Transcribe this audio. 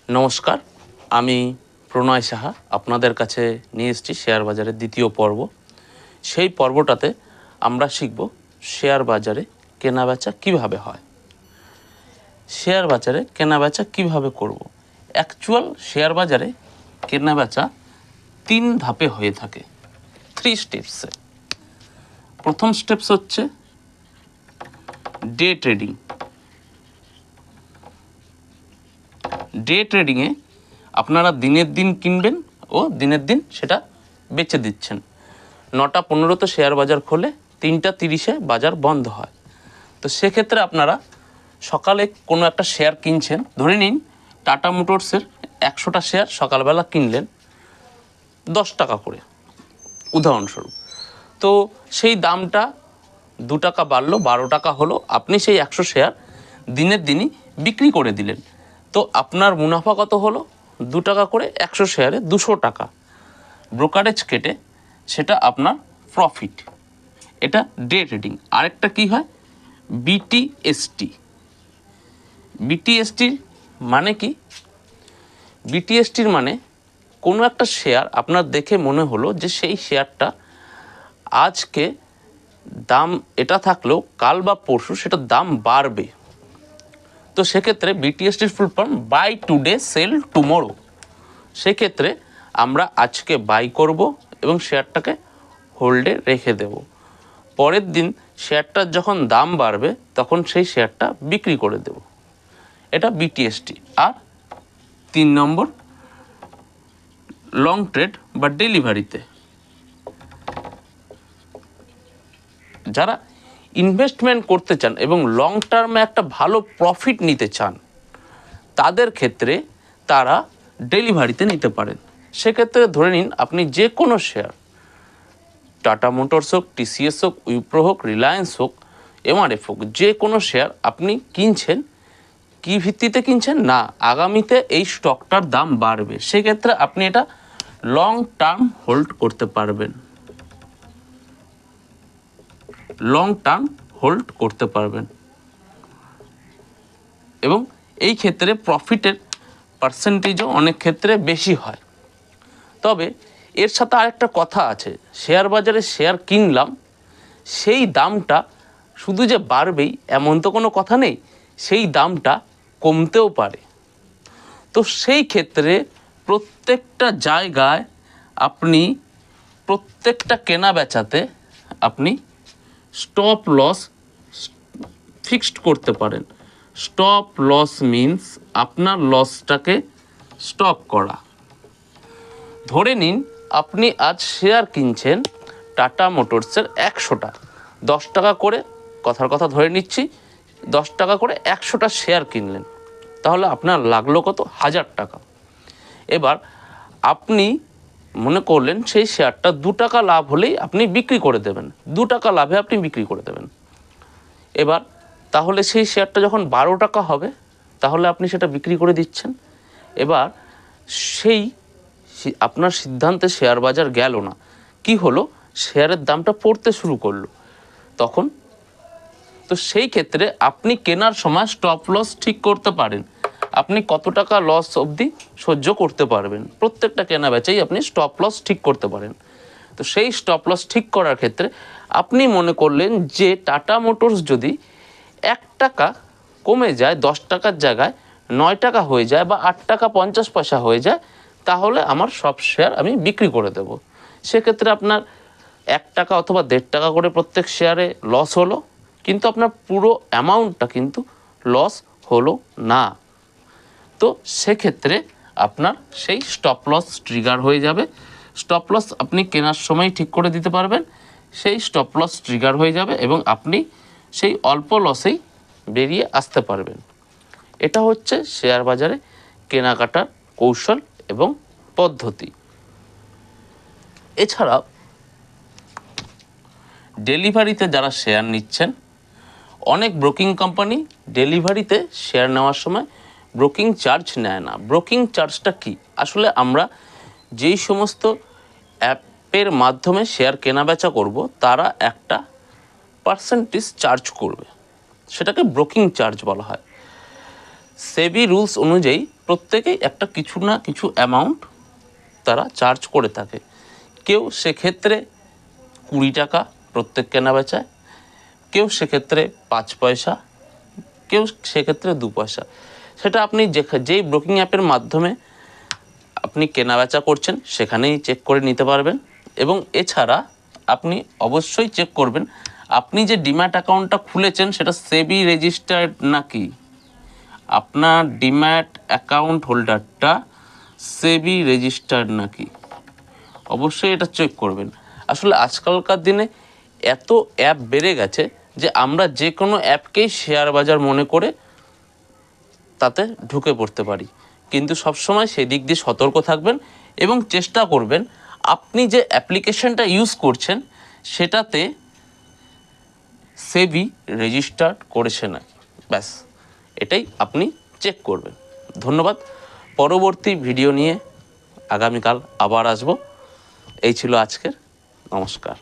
নমস্কার, আমি প্রণয় সাহা আপনাদের কাছে নিয়ে এসেছি শেয়ার বাজারের দ্বিতীয় পর্ব। সেই পর্বটাতে আমরা শিখব শেয়ার বাজারে কেনাবেচা কিভাবে হয়, শেয়ার বাজারে কেনাবেচা কিভাবে করব। অ্যাকচুয়াল শেয়ার বাজারে কেনাবেচা 3 ধাপে হয়ে থাকে, 3 স্টেপসে। প্রথম স্টেপস হচ্ছে ডে ট্রেডিং। ডে ট্রেডিংয়ে আপনারা দিনের দিন কিনবেন ও দিনের দিন সেটা বেচে দিচ্ছেন। 9টা 15-তে শেয়ার বাজার খোলে, 3টা 30-এ বাজার বন্ধ হয়। তো সেক্ষেত্রে আপনারা সকালে কোনো একটা শেয়ার কিনছেন, ধরে নিন টাটা মোটরসের 100টা শেয়ার সকালবেলা কিনলেন 10 টাকা করে, উদাহরণস্বরূপ। তো সেই দামটা 2 টাকা বাড়লো, 12 টাকা হলো। আপনি সেই 100 শেয়ার দিনের দিনই বিক্রি করে দিলেন। তো আপনার মুনাফা কত হলো? 2 টাকা করে, 100 শেয়ারে 200 টাকা। ব্রোকারেজ কেটে সেটা আপনার প্রফিট। এটা ডে ট্রেডিং। আরেকটা কি হয়? বিটিএসটি। বিটিএসটির মানে কি? বিটিএসটির মানে কোনো একটা শেয়ার আপনার দেখে মনে হলো যে সেই শেয়ারটা আজকে দাম এটা থাকলেও কাল বা পরশু সেটা দাম বাড়বে। তো সেক্ষেত্রে বিটিএসটির full form buy today sell tomorrow. সেক্ষেত্রে আমরা আজকে বাই করব এবং শেয়ারটাকে হোল্ডে রেখে দেব। পরের দিন শেয়ারটার যখন দাম বাড়বে তখন সেই শেয়ারটা বিক্রি করে দেব। এটা বিটিএসটি। আর 3 নম্বর লং ট্রেড বা ডেলিভারিতে। যারা ইনভেস্টমেন্ট করতে চান এবং লং টার্মে একটা ভালো প্রফিট নিতে চান তাদের ক্ষেত্রে তারা ডেলিভারিতে নিতে পারেন। সেক্ষেত্রে ধরে নিন আপনি যে কোনো শেয়ার, টাটা মোটরস হোক, টিসিএস হোক, উইপ্রো হোক, রিলায়েন্স হোক, এমআরএফ হোক, যে কোনো শেয়ার আপনি কিনছেন, কী ভিত্তিতে কিনছেন? না, আগামীতে এই স্টকটার দাম বাড়বে। সেক্ষেত্রে আপনি এটা লং টার্ম হোল্ড করতে পারবেন। লং টার্ম হোল্ড করতে পারবেন এবং এই ক্ষেত্রে প্রফিটের পার্সেন্টেজও অনেক ক্ষেত্রে বেশি হয়। তবে এর সাথে আরেকটা কথা আছে, শেয়ার বাজারে শেয়ার কিনলাম, সেই দামটা শুধু যে বাড়বেই এমন তো কোনো কথা নেই, সেই দামটা কমতেও পারে। তো সেই ক্ষেত্রে প্রত্যেকটা জায়গায় আপনি প্রত্যেকটা কেনা বেচাতে আপনি স্টপ লস ফিক্সড করতে পারেন। স্টপ লস মিন্স আপনার লসটাকে স্টপ করা। ধরে নিন আপনি আজ শেয়ার কিনছেন টাটা মোটরসের 100টা, 10 টাকা করে, কথার কথা ধরে নিচ্ছি 10 টাকা করে 100টা শেয়ার কিনলেন, তাহলে আপনার লাগলো কত? 1000 টাকা। এবার আপনি মনে করলেন সেই শেয়ারটা 2 টাকা লাভ হলেই আপনি বিক্রি করে দেবেন, 2 টাকা লাভে আপনি বিক্রি করে দেবেন। এবার তাহলে সেই শেয়ারটা যখন 12 টাকা হবে তাহলে আপনি সেটা বিক্রি করে দিচ্ছেন। এবার সেই আপনার সিদ্ধান্তে শেয়ার বাজার গেল না, কি হলো? শেয়ারের দামটা পড়তে শুরু করলো। তখন তো সেই ক্ষেত্রে আপনি কেনার সময় স্টপ লস ঠিক করতে পারেন। আপনি কত টাকা লস অবধি সহ্য করতে পারবেন, প্রত্যেকটা কেনা বেচাই আপনি স্টপ লস ঠিক করতে পারেন। তো সেই স্টপ লস ঠিক করার ক্ষেত্রে আপনি মনে করলেন যে টাটা মোটরস যদি 1 টাকা কমে যায়, 10 টাকার জায়গায় 9 টাকা হয়ে যায় বা 8 টাকা 50 পয়সা হয়ে যায়, তাহলে আমার সব শেয়ার আমি বিক্রি করে দেব। সেক্ষেত্রে আপনার 1 টাকা অথবা 1.5 টাকা করে প্রত্যেক শেয়ারে লস হলো, কিন্তু আপনার পুরো অ্যামাউন্টটা কিন্তু লস হলো না। তো সেক্ষেত্রে আপনার সেই স্টপ লস ট্রিগার হয়ে যাবে। স্টপ লস আপনি কেনার সময় ঠিক করে দিতে পারবেন, সেই স্টপ লস ট্রিগার হয়ে যাবে এবং আপনি সেই অল্প লসেই বেরিয়ে আসতে পারবেন। এটা হচ্ছে শেয়ার বাজারে কেনাকাটার কৌশল এবং পদ্ধতি। এছাড়াও ডেলিভারিতে যারা শেয়ার নিচ্ছেন, অনেক ব্রোকিং কোম্পানি ডেলিভারিতে শেয়ার নেওয়ার সময় ব্রোকিং চার্জ নেয় না। ব্রোকিং চার্জটা কি? আসলে আমরা যেই সমস্ত অ্যাপের মাধ্যমে শেয়ার কেনাবেচা করব তারা একটা পার্সেন্টেজ চার্জ করবে, সেটাকে ব্রোকিং চার্জ বলা হয়। সেবি রুলস অনুযায়ী প্রত্যেকেই একটা কিছু না কিছু অ্যামাউন্ট তারা চার্জ করে থাকে। কেউ সেক্ষেত্রে 20 টাকা প্রত্যেক কেনা বেচায়, কেউ সেক্ষেত্রে 5 পয়সা, কেউ সেক্ষেত্রে 2 পয়সা। সেটা আপনি যেই ব্রোকিং অ্যাপের মাধ্যমে আপনি কেনাবেচা করছেন সেখানেই চেক করে নিতে পারবেন। এবং এছাড়া আপনি অবশ্যই চেক করবেন আপনি যে ডিম্যাট অ্যাকাউন্টটা খুলেছেন সেটা সেবি রেজিস্টার্ড নাকি, আপনার ডিম্যাট অ্যাকাউন্ট হোল্ডারটা সেবি রেজিস্টার্ড নাকি, অবশ্যই এটা চেক করবেন। আসলে আজকালকার দিনে এত অ্যাপ বেড়ে গেছে যে আমরা যে কোনো অ্যাপকেই শেয়ার বাজার মনে করে তাতে ঢুকে পড়তে পারি, কিন্তু সবসময় সেই দিক দিয়ে সতর্ক থাকবেন এবং চেষ্টা করবেন আপনি যে অ্যাপ্লিকেশনটা ইউজ করছেন সেটাতে সেবি রেজিস্টার্ড করেছে না, ব্যাস এটাই আপনি চেক করবেন। ধন্যবাদ। পরবর্তী ভিডিও নিয়ে আগামীকাল আবার আসব। এই ছিল আজকের। নমস্কার।